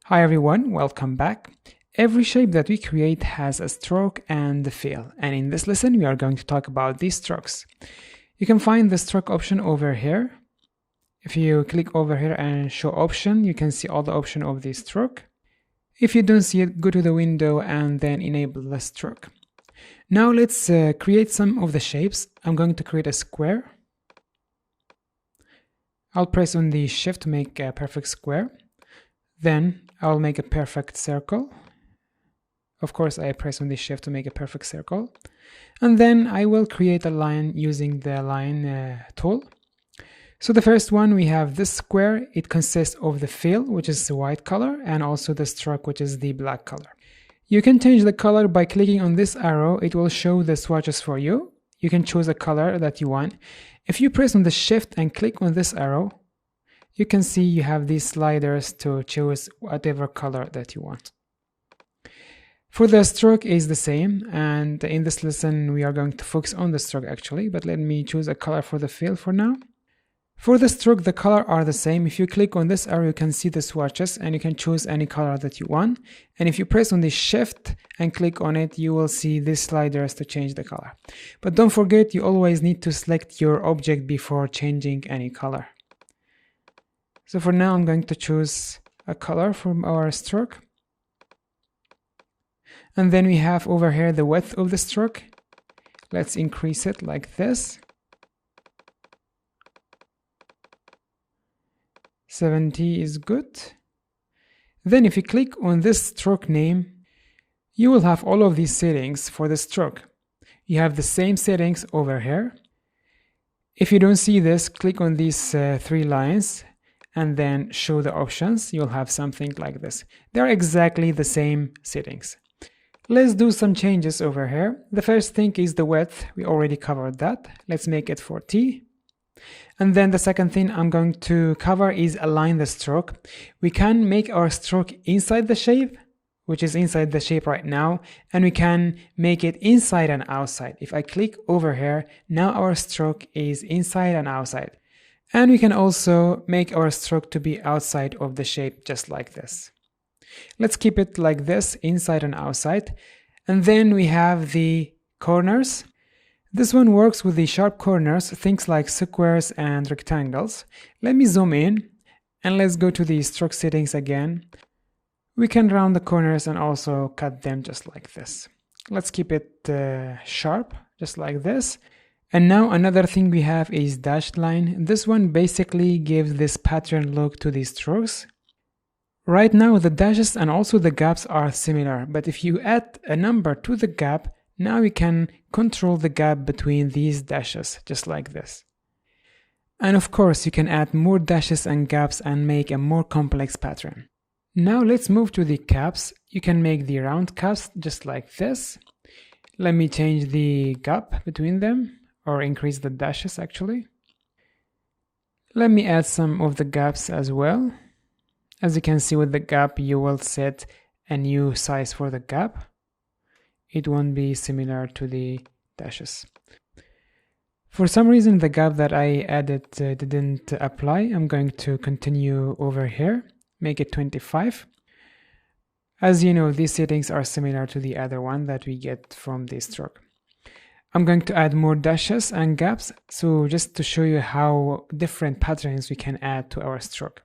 Hi everyone, welcome back. Every shape that we create has a stroke and a fill, and in this lesson we are going to talk about these strokes. You can find the stroke option over here. If you click over here and show option, you can see all the options of the stroke. If you don't see it, go to the window and then enable the stroke. Now let's create some of the shapes. I'm going to create a square. I'll press on the shift to make a perfect square. Then I'll make a perfect circle. Of course, I press on the shift to make a perfect circle. And then I will create a line using the line tool. So the first one, we have this square. It consists of the fill, which is the white color, and also the stroke, which is the black color. You can change the color by clicking on this arrow. It will show the swatches for you. You can choose a color that you want. If you press on the shift and click on this arrow, you can see you have these sliders to choose whatever color that you want. For the stroke is the same, and in this lesson we are going to focus on the stroke actually, but let me choose a color for the fill for now. For the stroke, the color are the same. If you click on this arrow, you can see the swatches and you can choose any color that you want. And if you press on the shift and click on it, you will see these sliders to change the color. But don't forget, you always need to select your object before changing any color. So for now, I'm going to choose a color from our stroke. And then we have over here the width of the stroke. Let's increase it like this. 70 is good. Then if you click on this stroke name, you will have all of these settings for the stroke. You have the same settings over here. If you don't see this, click on these three lines and then show the options. You'll have something like this. They're exactly the same settings. Let's do some changes over here. The first thing is the width. We already covered that. Let's make it 40. And then the second thing I'm going to cover is align the stroke. We can make our stroke inside the shape, which is inside the shape right now, and we can make it inside and outside. If I click over here, now our stroke is inside and outside. And we can also make our stroke to be outside of the shape just like this. Let's keep it like this, inside and outside. And then we have the corners. This one works with the sharp corners, things like squares and rectangles. Let me zoom in and let's go to the stroke settings again. We can round the corners and also cut them just like this. Let's keep it sharp, just like this. And now another thing we have is dashed line. This one basically gives this pattern look to the strokes. Right now the dashes and also the gaps are similar, but if you add a number to the gap, now we can control the gap between these dashes, just like this. And of course, you can add more dashes and gaps and make a more complex pattern. Now let's move to the caps. You can make the round caps just like this. Let me change the gap between them, or increase the dashes actually. Let me add some of the gaps as well. As you can see with the gap, you will set a new size for the gap. It won't be similar to the dashes. For some reason, the gap that I added didn't apply. I'm going to continue over here, make it 25. As you know, these settings are similar to the other one that we get from the stroke. I'm going to add more dashes and gaps, so just to show you how different patterns we can add to our stroke.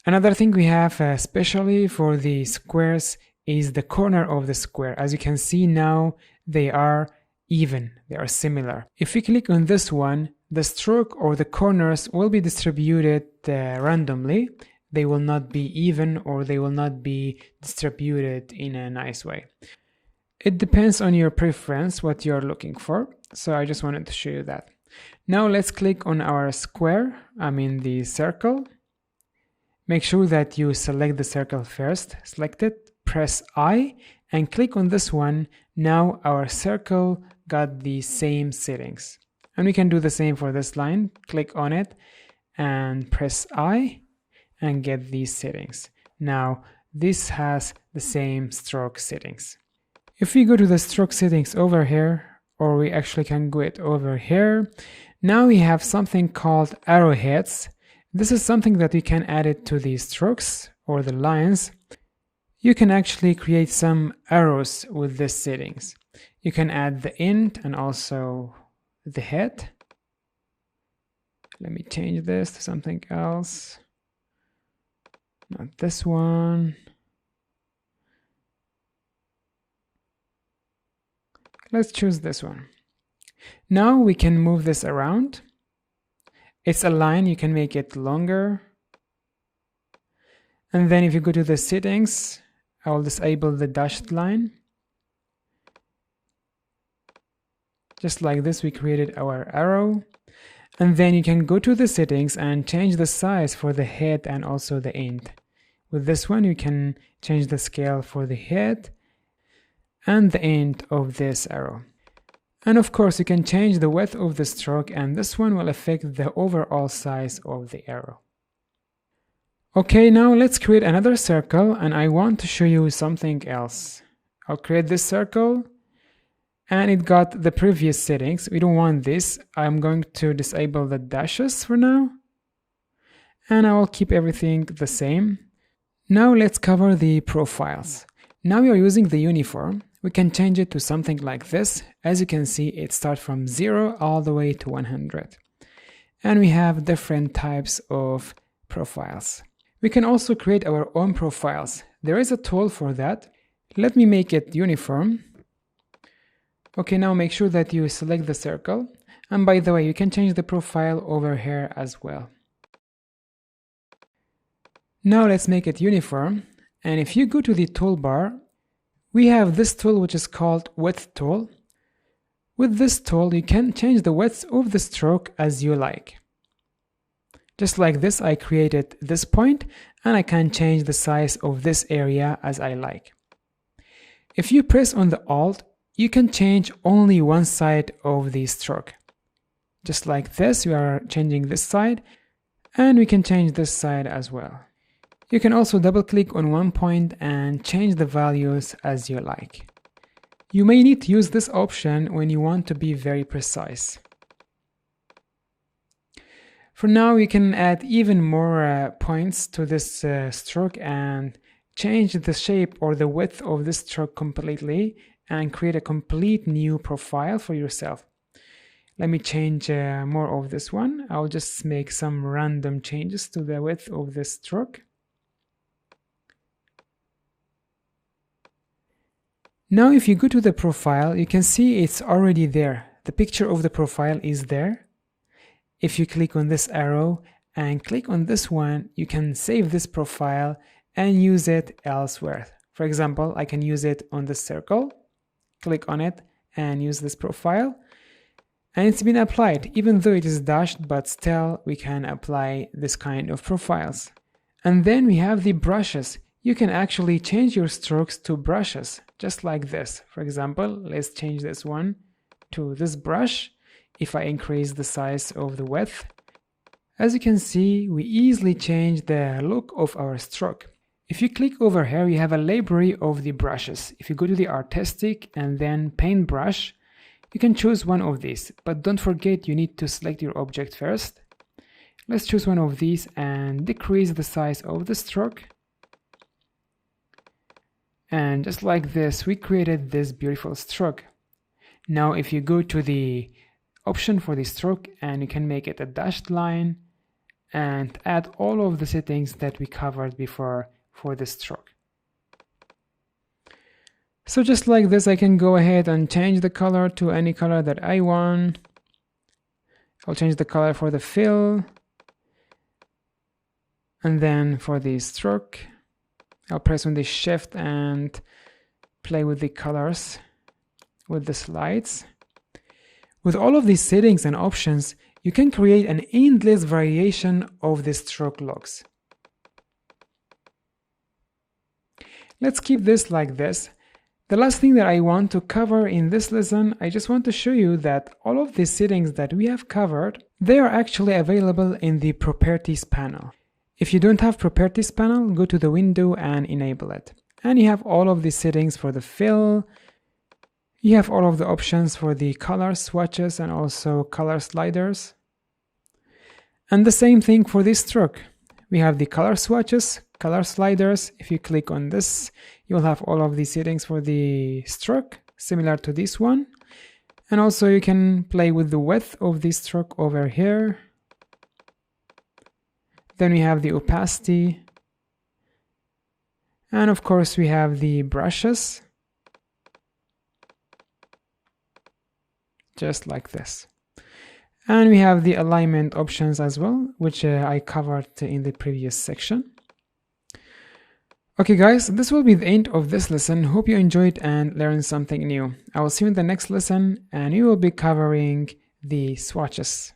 Another thing we have, especially for the squares, is the corner of the square. As you can see now, they are even, they are similar. If we click on this one, the stroke or the corners will be distributed randomly. They will not be even, or they will not be distributed in a nice way. It depends on your preference, what you're looking for. So I just wanted to show you that. Now let's click on our square, the circle. Make sure that you select the circle first, select it, press I and click on this one. Now our circle got the same settings. And we can do the same for this line. Click on it and press I and get these settings. Now this has the same stroke settings. If we go to the stroke settings over here, or we actually can go it over here, now we have something called arrowheads. This is something that we can add it to the strokes or the lines, you can actually create some arrows with these settings. You can add the end and also the head. Let me change this to something else. Not this one. Let's choose this one. Now we can move this around. It's a line, you can make it longer. And then if you go to the settings, I will disable the dashed line. Just like this, we created our arrow. And then you can go to the settings and change the size for the head and also the end. With this one, you can change the scale for the head and the end of this arrow. And of course, you can change the width of the stroke, and this one will affect the overall size of the arrow. Okay, now let's create another circle, and I want to show you something else. I'll create this circle, and it got the previous settings. We don't want this. I'm going to disable the dashes for now, and I will keep everything the same. Now let's cover the profiles. Now we are using the uniform. We can change it to something like this. As you can see, it starts from 0 all the way to 100. And we have different types of profiles. We can also create our own profiles. There is a tool for that. Let me make it uniform. Okay, now make sure that you select the circle. And by the way, you can change the profile over here as well. Now let's make it uniform. And if you go to the toolbar, we have this tool which is called Width tool. With this tool, you can change the width of the stroke as you like. Just like this, I created this point, and I can change the size of this area as I like. If you press on the Alt, you can change only one side of the stroke. Just like this, we are changing this side, and we can change this side as well. You can also double-click on one point and change the values as you like. You may need to use this option when you want to be very precise. For now, you can add even more points to this stroke and change the shape or the width of this stroke completely and create a complete new profile for yourself. Let me change more of this one. I'll just make some random changes to the width of this stroke. Now if you go to the profile, you can see it's already there. The picture of the profile is there. If you click on this arrow and click on this one, you can save this profile and use it elsewhere. For example, I can use it on the circle, click on it and use this profile. And it's been applied, even though it is dashed, but still we can apply this kind of profiles. And then we have the brushes. You can actually change your strokes to brushes, just like this. For example, let's change this one to this brush. If I increase the size of the width, as you can see, we easily change the look of our stroke. If you click over here, you have a library of the brushes. If you go to the artistic and then paintbrush, you can choose one of these, but don't forget you need to select your object first. Let's choose one of these and decrease the size of the stroke. And just like this, we created this beautiful stroke. Now if you go to the option for the stroke and you can make it a dashed line and add all of the settings that we covered before for the stroke. So just like this, I can go ahead and change the color to any color that I want. I'll change the color for the fill. And then for the stroke, I'll press on the shift and play with the colors with the slides. With all of these settings and options, you can create an endless variation of the stroke looks. Let's keep this like this. The last thing that I want to cover in this lesson, I just want to show you that all of these settings that we have covered, they are actually available in the Properties panel. If you don't have Properties panel, go to the window and enable it. And you have all of the settings for the fill. You have all of the options for the color swatches and also color sliders. And the same thing for this stroke. We have the color swatches, color sliders. If you click on this, you'll have all of these settings for the stroke, similar to this one. And also you can play with the width of the stroke over here. Then we have the opacity. And of course we have the brushes. Just like this. And we have the alignment options as well, which I covered in the previous section. Okay guys, this will be the end of this lesson. Hope you enjoyed and learned something new. I will see you in the next lesson and we will be covering the swatches.